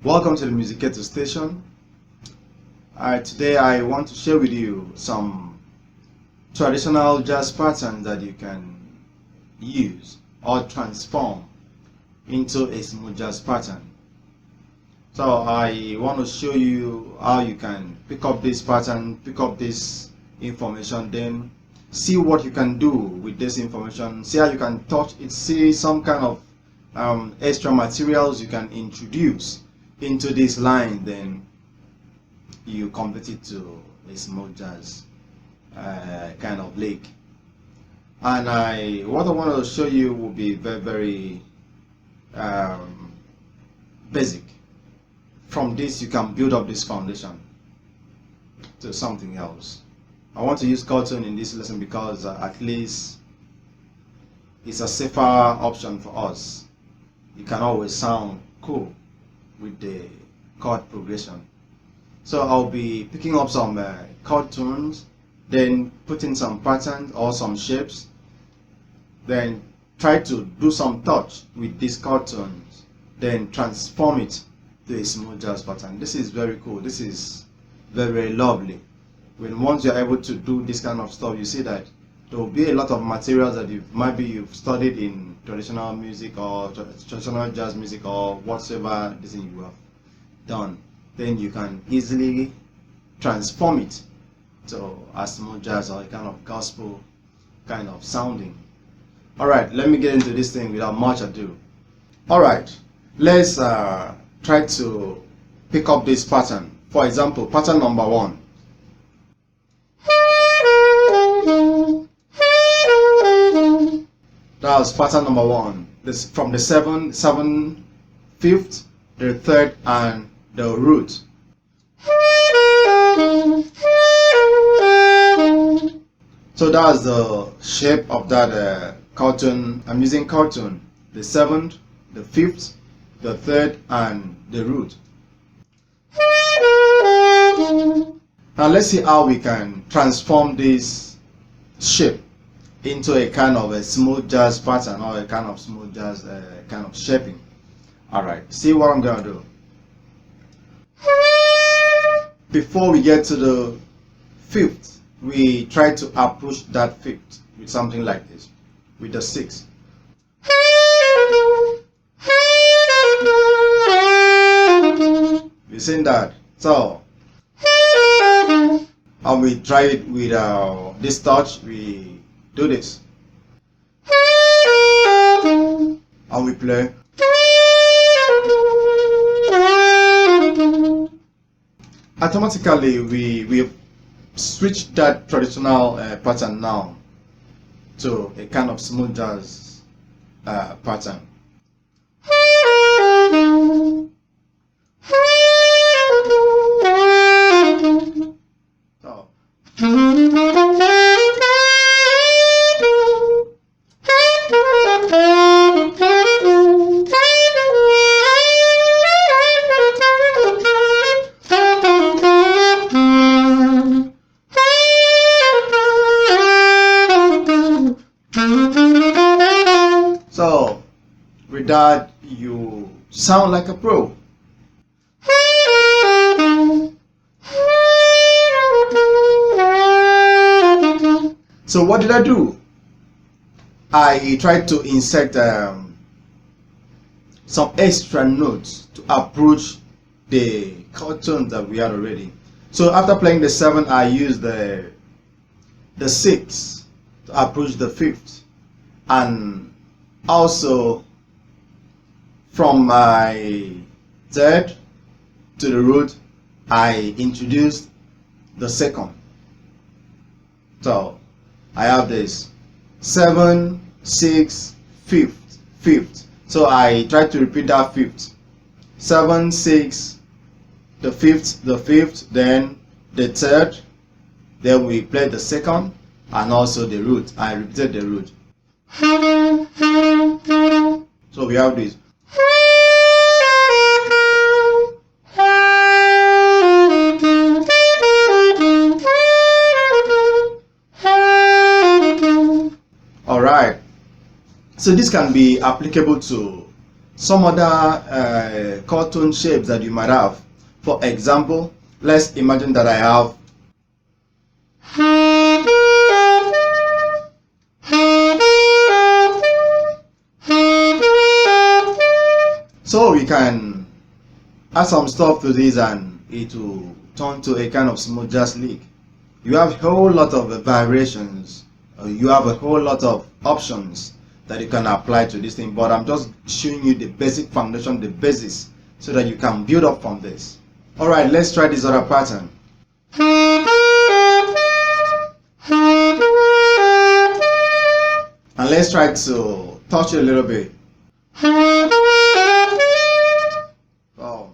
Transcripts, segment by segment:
Welcome to the Musicator station. Today I want to share with you some traditional jazz patterns that you can use or transform into a smooth jazz pattern. So I want to show you how you can pick up this pattern, pick up this information, then see what you can do with this information, see how you can touch it, see some kind of extra materials you can introduce into this line, then you convert it to a smooth jazz kind of lick. And what I want to show you will be very basic. From this you can build up this foundation to something else. I want to use chord tone in this lesson because at least it's a safer option for us. You can always sound cool with the chord progression. So I'll be picking up some chord tunes, then putting some patterns or some shapes, then try to do some touch with these chord tunes, then transform it to a smooth jazz pattern. This is very cool. This is very lovely. Once you're able to do this kind of stuff, you see that there will be a lot of materials that you've studied in traditional music or traditional jazz music or whatsoever this thing you have done. Then you can easily transform it to a smooth jazz or a kind of gospel kind of sounding. Alright, let me get into this thing without much ado. Alright, let's try to pick up this pattern. For example, pattern number 1. That was pattern number 1. This from the 7th, 5th, the 3rd, and the root. So that's the shape of that chord tone. I'm using chord tone. The 7th, the 5th, the 3rd, and the root. Now let's see how we can transform this shape into a kind of a smooth jazz pattern or a kind of smooth jazz kind of shaping. Alright, see what I'm gonna do. Before we get to the 5th, we try to approach that 5th with something like this, with the 6th. You've seen that? So, and we try it with this touch. We do this, and we play. Automatically, we switch that traditional pattern now to a kind of smooth jazz pattern. So, with that, you sound like a pro. So what did I do? I tried to insert some extra notes to approach the chord tones that we had already. So after playing the 7, I used the 6 to approach the 5th, and also from my 3rd to the root I introduced the 2nd. So I have this 7, 6, 5th, 5th. So I try to repeat that 5th. 7, 6, the 5th, then the 3rd, then we play the 2nd, and also the root. I repeated the root. So we have this. Alright, so this can be applicable to some other chord tone shapes that you might have. For example, let's imagine that I have so we can add some stuff to this and it will turn to a kind of smooth jazz lick. You have a whole lot of variations, you have a whole lot of options that you can apply to this thing, but I'm just showing you the basic foundation, the basis, so that you can build up from this. Alright, let's try this other pattern. And let's try to touch it a little bit. Oh.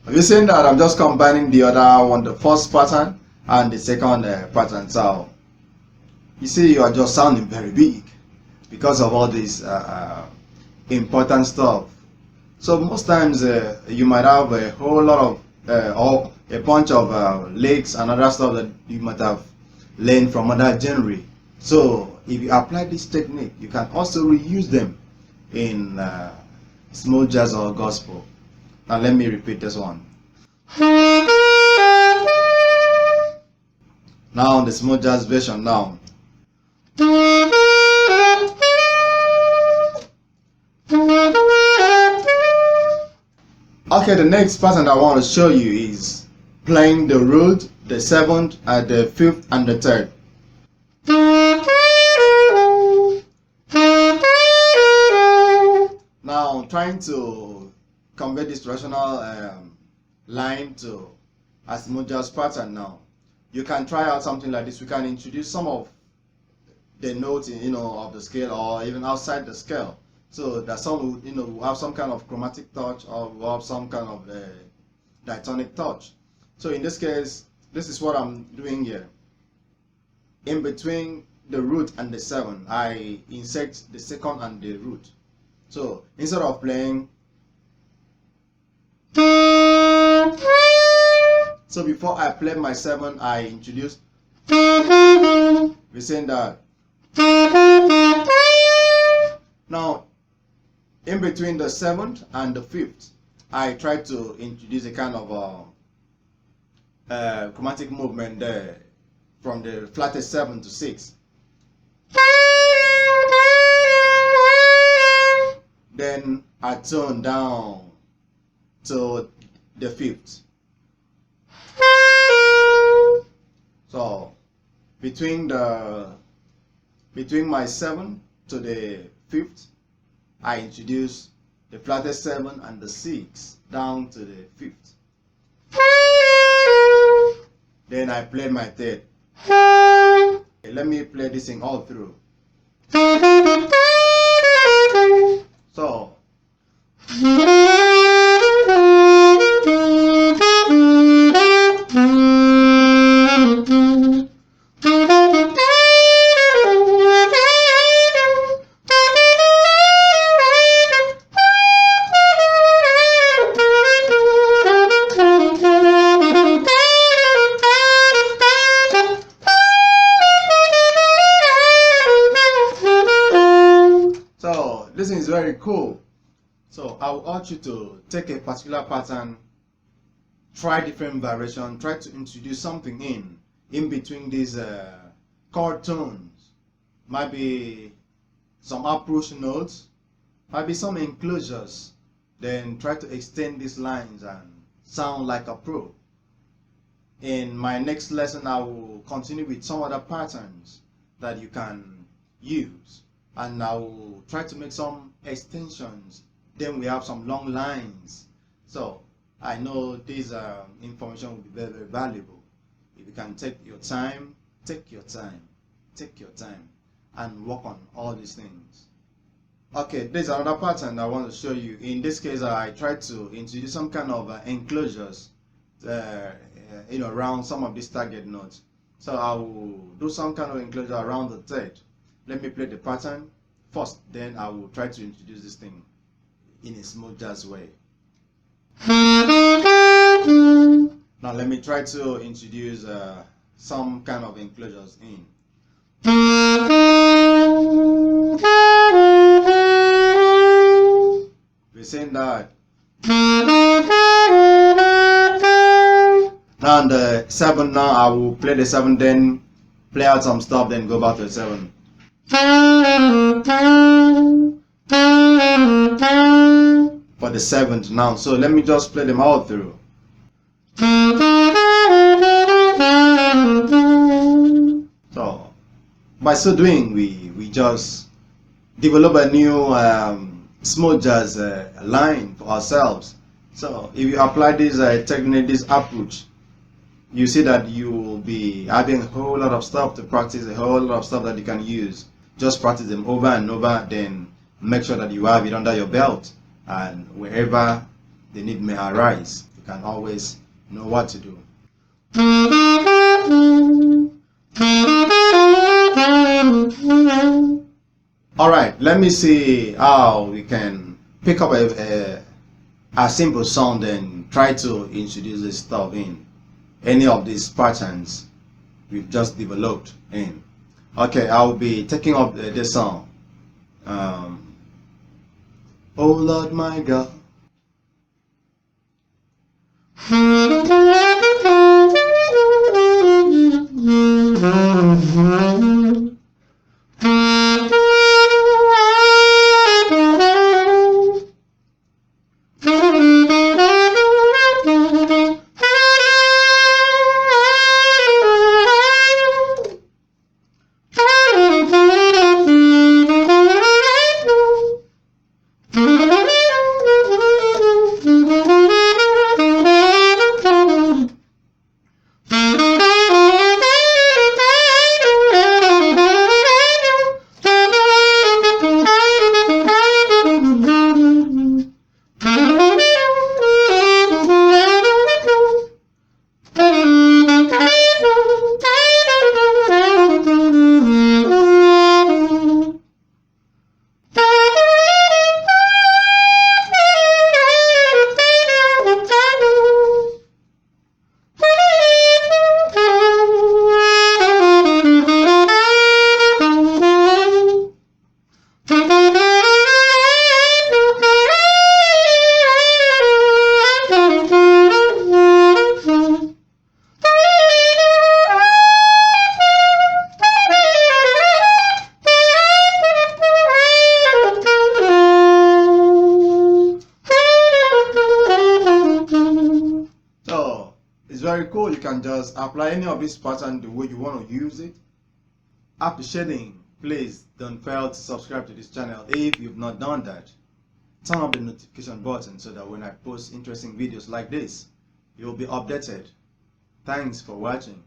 Have you seen that? I'm just combining the other one, the first pattern and the second pattern. So you see, you are just sounding very big because of all this important stuff. So most times you might have a whole lot of or a bunch of licks and other stuff that you might have learned from other genre. So if you apply this technique, you can also reuse them in smooth jazz or gospel. Now let me repeat this one. Now the smooth jazz version now. Okay, the next pattern I want to show you is playing the root, the seventh, the fifth, and the third. Now I'm trying to convert this traditional line to a smooth jazz pattern. Now you can try out something like this. We can introduce some of the notes in, of the scale, or even outside the scale, so that some will have some kind of chromatic touch, or will have some kind of diatonic touch. So in this case, this is what I'm doing here. In between the root and the seven, I insert the second and the root. So instead of playing, so before I play my seven, I introduce, we're saying that. Now in between the seventh and the fifth, I try to introduce a kind of chromatic movement there, from the flattest 7 to 6. Then I tone down to the fifth. So between my 7 to the fifth, I introduce the flattest 7 and the 6 down to the fifth. Then I play my third. Okay, let me play this thing all through. So this is very cool. So I will urge you to take a particular pattern, try different variation, try to introduce something in between these chord tones. Might be some approach notes, might be some enclosures. Then try to extend these lines and sound like a pro. In my next lesson, I will continue with some other patterns that you can use, and I will try to make some extensions. Then we have some long lines. So I know this information will be very, very valuable. If you can take your time, and work on all these things. Okay, there's another pattern I want to show you. In this case, I try to introduce some kind of enclosures around some of these target notes. So I will do some kind of enclosure around the third. Let me play the pattern first, then I will try to introduce this thing in a smooth jazz way. Now let me try to introduce some kind of enclosures in. We're saying that. Now on the 7, now I will play the 7, then play out some stuff, then go back to the 7. For the 7th now, so let me just play them all through. So by so doing, we just develop a new smooth jazz line for ourselves. So if you apply this technique, this approach, you see that you will be having a whole lot of stuff to practice, a whole lot of stuff that you can use. Just practice them over and over, then make sure that you have it under your belt, and wherever the need may arise, you can always know what to do. Alright, let me see how we can pick up a simple sound and try to introduce this stuff in any of these patterns we've just developed in. Okay, I'll be taking up this song. Oh Lord my God. It's very cool. You can just apply any of this pattern the way you want to use it. Appreciating, please don't fail to subscribe to this channel if you've not done that. Turn on the notification button so that when I post interesting videos like this, you'll be updated. Thanks for watching.